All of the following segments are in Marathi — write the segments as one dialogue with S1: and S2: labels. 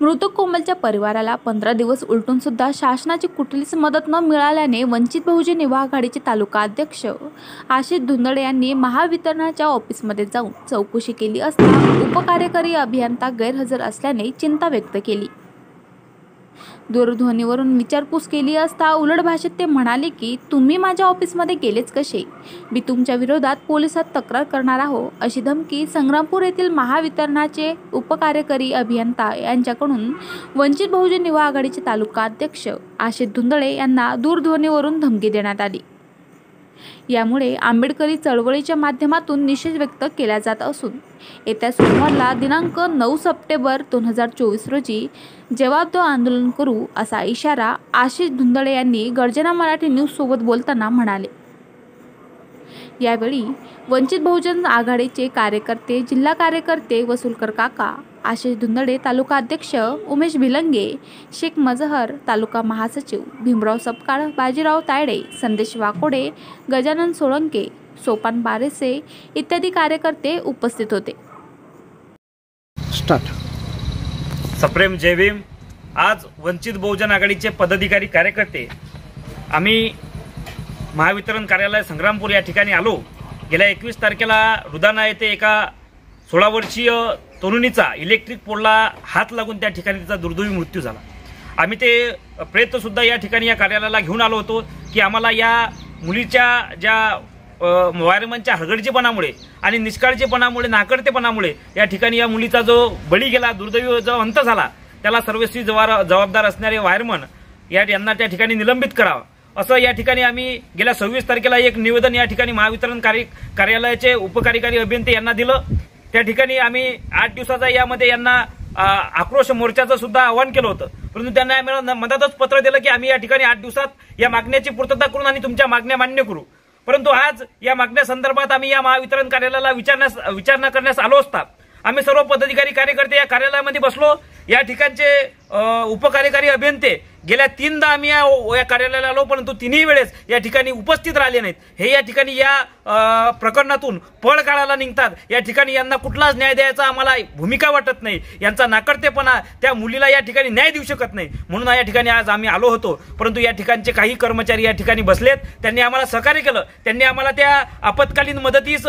S1: मृतक कोमलच्या परिवाराला 15 दिवस उलटून सुद्धा शासनाची कुठलीच मदत न मिळाल्याने वंचित बहुजन युवा आघाडीचे तालुका अध्यक्ष आशिष धुंदळे यांनी महावितरणाच्या ऑफिसमध्ये जाऊन चौकशी केली असता उपकार्यकारी अभियंता गैरहजर असल्याने चिंता व्यक्त केली। दूरध्वनीवरून विचारपूस केली असता उलट भाषेत ते म्हणाले की तुम्ही माझ्या ऑफिसमध्ये गेलेच कसे? मी तुमच्या विरोधात पोलिसात तक्रार करणार आहो अशी धमकी संग्रामपूर येथील महावितरणाचे उपकार्यकारी अभियंता यांच्याकडून वंचित बहुजन युवा आघाडीचे तालुका अध्यक्ष आशिष धुंदळे यांना दूरध्वनीवरून धमकी देण्यात आली। यामुळे आंबेडकरी चळवळीच्या माध्यमातून निषेध व्यक्त केला जात असून येत्या सोमवारला दिनांक 9 सप्टेंबर 2024 रोजी जवाबदार आंदोलन करू असा इशारा आशिष धुंदळे यांनी गर्जना मराठी न्यूज सोबत बोलताना म्हणाले। यावेळी वंचित बहुजन आघाडीचे कार्यकर्ते, जिल्हा कार्यकर्ते वसुलकर काका, आशिष धुंदळे तालुका अध्यक्ष उमेश भिलंगे, शेख मजहर तालुका महासचिव भीमराव सपकाळ, बाजीराव तायडे, संदेश वाकोडे, गजानन सोळंके, सोपान बारेसे इत्यादी कार्यकर्ते उपस्थित होते।
S2: सप्रेम जय भीम। आज वंचित बहुजन आघाडीचे पदाधिकारी कार्यकर्ते आम्ही महावितरण कार्यालय संग्रामपूर या ठिकाणी आलो। गेल्या 21 तारखेला रुदाना येथे एका 16 वर्षीय तरुणीचा इलेक्ट्रिक पोलला हात लागून त्या ठिकाणी तिचा दुर्दैवी मृत्यू झाला। आम्ही ते प्रेत सुद्धा या ठिकाणी या कार्यालयाला घेऊन आलो होतो की आम्हाला या मुलीच्या ज्या वायरमनच्या हलगर्जीपणामुळे आणि निष्काळजीपणामुळे, नाकर्तेपणामुळे या ठिकाणी या मुलीचा जो बळी गेला, दुर्दैवी जो अंत झाला, त्याला सर्वस्वी जबाबदार असणारे वायरमन यांना त्या ठिकाणी निलंबित करावं असं या ठिकाणी आम्ही गेल्या 26 तारखेला एक निवेदन या ठिकाणी महावितरण कार्यालयाचे उपकार्यकारी अभियंते यांना दिलं। त्या ठिकाणी आम्ही 8 दिवसाचा यामध्ये यांना आक्रोश मोर्चाचं सुद्धा आवाहन केलं होतं, परंतु त्यांना आम्हाला मदतच पत्र दिलं की आम्ही या ठिकाणी 8 दिवसात या मागण्याची पूर्तता करून आणि तुमच्या मागण्या मान्य करू। परंतु आज या मागण्या संदर्भात आम्ही या महावितरण कार्यालयाला विचारणा करण्यास आलो असता आम्ही सर्व पदाधिकारी कार्यकर्ते या कार्यालयामध्ये बसलो। या ठिकाणचे उपकार्यकारी अभियंते गेल्या 3दा आम्ही या कार्यालयाला आलो, परंतु तिन्ही वेळेस या ठिकाणी उपस्थित राहिले नाहीत। हे या ठिकाणी या प्रकरणातून पळ काढायला निघतात। या ठिकाणी यांना कुठलाच न्याय द्यायचा आम्हाला भूमिका वाटत नाही। यांचा नाकर्तेपणा त्या मुलीला या ठिकाणी न्याय देऊ शकत नाही, म्हणून या ठिकाणी आज आम्ही आलो होतो। परंतु या ठिकाणचे काही कर्मचारी या ठिकाणी बसलेत, त्यांनी आम्हाला सहकार्य केलं। त्यांनी आम्हाला त्या आपत्कालीन मदतीस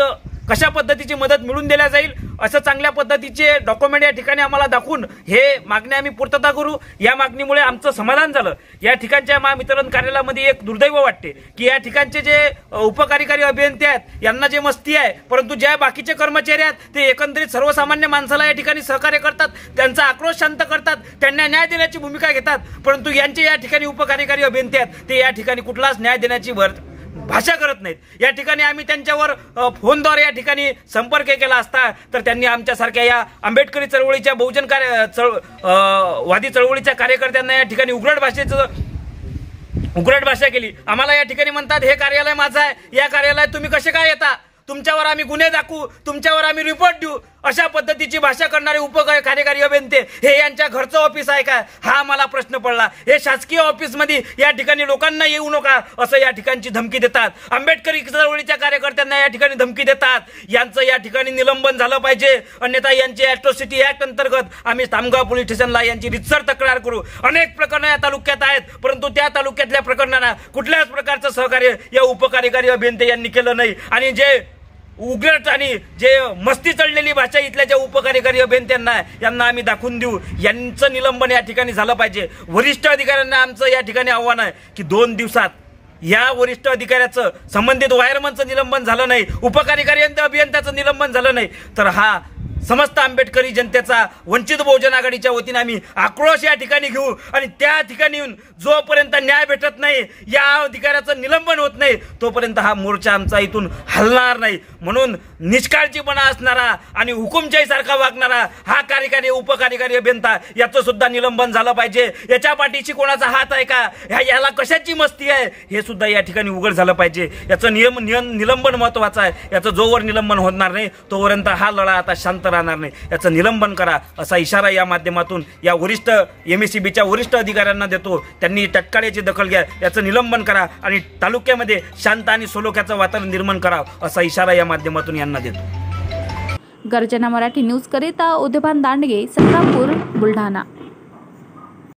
S2: कशा पद्धतीची मदत मिळून दिल्या जाईल असं चांगल्या पद्धतीचे डॉक्युमेंट या ठिकाणी आम्हाला दाखवून हे मागण्या आम्ही पूर्तता करू। या मागणीमुळे आमचं समाधान झालं। या ठिकाणच्या महावितरण कार्यालयामध्ये एक दुर्दैव वाटते की या ठिकाणचे जे उपकार्यकारी अभियंते आहेत यांना जे मस्ती आहे, परंतु ज्या बाकीचे कर्मचारी आहेत ते एकंदरीत सर्वसामान्य माणसाला या ठिकाणी सहकार्य करतात, त्यांचा आक्रोश शांत करतात, त्यांना न्याय देण्याची भूमिका घेतात। परंतु यांचे या ठिकाणी उपकार्यकारी अभियंते आहेत ते या ठिकाणी कुठलाच न्याय देण्याची भाषा करत नाहीत। या ठिकाणी आम्ही त्यांच्यावर फोनद्वारे या ठिकाणी संपर्क केला असता तर त्यांनी आमच्यासारख्या या आंबेडकरी चळवळीच्या वादी चळवळीच्या कार्यकर्त्यांना या ठिकाणी उग्रट भाषा केली। आम्हाला या ठिकाणी म्हणतात हे कार्यालय माझं आहे, या कार्यालयात तुम्ही कसे काय येता, तुमच्यावर आम्ही गुन्हे दाखवू, तुमच्यावर आम्ही रिपोर्ट देऊ, अशा पद्धतीची भाषा करणारे उपकार्यकारी अभियंते हे यांच्या घरचं ऑफिस आहे का? हा मला प्रश्न पडला। हे शासकीय ऑफिसमध्ये या ठिकाणी लोकांना येऊ नका असं या ठिकाणची धमकी देतात। आंबेडकरी चळवळीच्या कार्यकर्त्यांना या ठिकाणी धमकी देतात। यांचं या ठिकाणी निलंबन झालं पाहिजे, अन्यथा यांची ॲट्रॉसिटी ऍक्ट अंतर्गत आम्ही तामगाव पोलीस स्टेशनला यांची रितसर तक्रार करू। अनेक प्रकरणं या तालुक्यात आहेत, परंतु त्या तालुक्यातल्या प्रकरणांना कुठल्याच प्रकारचं सहकार्य या उपकार्यकारी अभियंते यांनी केलं नाही। आणि जे उग्रट आणि जे मस्ती चढलेली भाषा इथल्या ज्या उपकार्यकारी अभियंत्यांना यांना आम्ही दाखवून देऊ। यांचं निलंबन या ठिकाणी झालं पाहिजे। वरिष्ठ अधिकाऱ्यांना आमचं या ठिकाणी आव्हान आहे की 2 दिवसात या वरिष्ठ अधिकाऱ्याचं, संबंधित वायरमनचं निलंबन झालं नाही, उपकार्यकारी अभियंत्याचं निलंबन झालं नाही तर हा समस्त आंबेडकरी जनतेचा वंचित बहुजन आघाडीच्या वतीने आम्ही आक्रोश या ठिकाणी घेऊ। आणि त्या ठिकाणी येऊन जोपर्यंत न्याय भेटत नाही, या अधिकाऱ्याचं निलंबन होत नाही, तोपर्यंत हा मोर्चा आमचा इथून हलणार नाही। म्हणून निष्काळजीपणा असणारा आणि हुकुमशाहीसारखा वागणारा हा कार्यकारी उपकार्यकारी अभियंता याचं सुद्धा निलंबन झालं पाहिजे। याच्या पाठीशी कोणाचा हात आहे का, याला कशाची मस्ती आहे हे सुद्धा या ठिकाणी उघड झालं पाहिजे। याचं निलंबन महत्वाचं आहे। याचं जोवर निलंबन होणार नाही तोपर्यंत हा लढा आता शांत राहणार नाही। याचं निलंबन करा असा इशारा या माध्यमातून या वरिष्ठ MSCBच्या वरिष्ठ अधिकाऱ्यांना देतो। त्यांनी तत्काळ याची दखल घ्या, याचं निलंबन करा आणि तालुक्यामध्ये शांत आणि सलोख्याचं वातावरण निर्माण करा असा इशारा या माध्यमातून यांना देतो।
S1: गर्जना मराठी न्यूज करिता उदयभान दांडगे, संग्रामपूर, बुलढाणा।